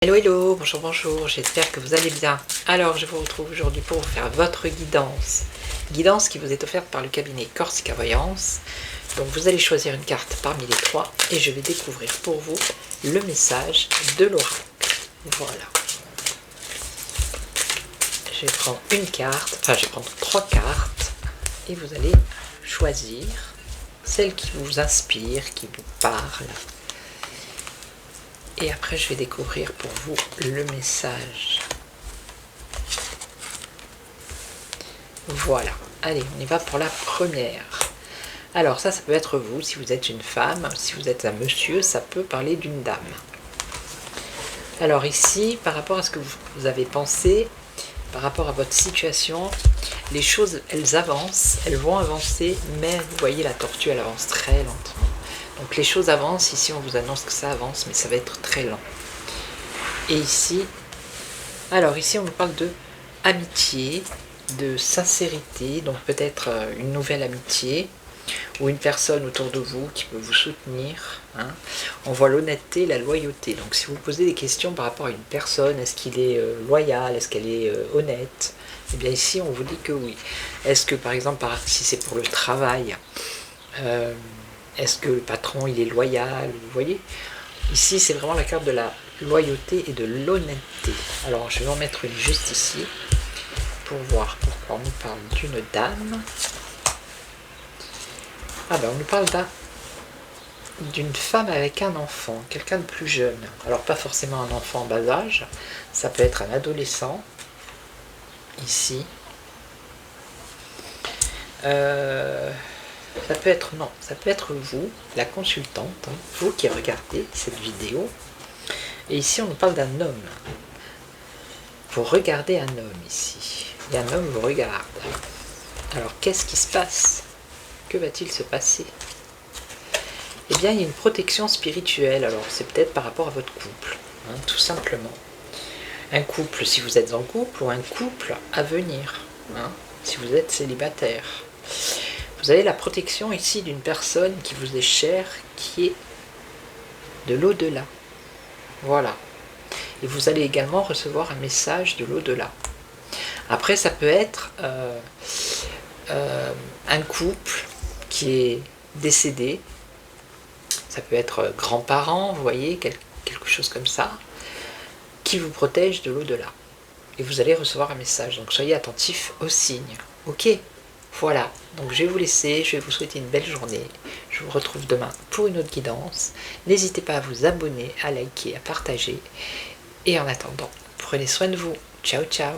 Hello hello, bonjour bonjour, j'espère que vous allez bien. Alors je vous retrouve aujourd'hui pour vous faire votre guidance qui vous est offerte par le cabinet Corsica Voyance. Donc vous allez choisir une carte parmi les trois et je vais découvrir pour vous le message de l'oracle. Voilà. Je vais prendre une carte, enfin je vais prendre trois cartes et vous allez choisir celle qui vous inspire, qui vous parle. Et après, je vais découvrir pour vous le message. Voilà. Allez, on y va pour la première. Alors ça peut être vous, si vous êtes une femme. Si vous êtes un monsieur, ça peut parler d'une dame. Alors ici, par rapport à ce que vous avez pensé, par rapport à votre situation, les choses, elles avancent, elles vont avancer, mais vous voyez, la tortue, elle avance très lentement. Donc les choses avancent, ici on vous annonce que ça avance, mais ça va être très lent. Et ici, alors ici on nous parle de amitié, de sincérité, donc peut-être une nouvelle amitié, ou une personne autour de vous qui peut vous soutenir. On voit l'honnêteté, la loyauté. Donc si vous posez des questions par rapport à une personne, est-ce qu'il est loyal, est-ce qu'elle est honnête, eh bien ici on vous dit que oui. Est-ce que par exemple, si c'est pour le travail, est-ce que le patron il est loyal, vous voyez? Ici c'est vraiment la carte de la loyauté et de l'honnêteté. Alors je vais en mettre une juste ici pour voir pourquoi on nous parle d'une dame. Ah ben on nous parle d'une femme avec un enfant, quelqu'un de plus jeune. Alors pas forcément un enfant en bas âge, ça peut être un adolescent, ici. Ça peut être vous, la consultante, vous qui regardez cette vidéo. Et ici, on nous parle d'un homme. Vous regardez un homme ici. Et un homme vous regarde. Alors, qu'est-ce qui se passe? Que va-t-il se passer? Eh bien, il y a une protection spirituelle. Alors, c'est peut-être par rapport à votre couple, tout simplement. Un couple, si vous êtes en couple, ou un couple à venir, si vous êtes célibataire. Vous avez la protection ici d'une personne qui vous est chère, qui est de l'au-delà. Voilà. Et vous allez également recevoir un message de l'au-delà. Après, ça peut être un couple qui est décédé. Ça peut être grands-parents, vous voyez, quelque chose comme ça, qui vous protège de l'au-delà. Et vous allez recevoir un message. Donc soyez attentifs aux signes. Ok ? Voilà, donc je vais vous laisser, je vais vous souhaiter une belle journée. Je vous retrouve demain pour une autre guidance. N'hésitez pas à vous abonner, à liker, à partager. Et en attendant, prenez soin de vous. Ciao, ciao.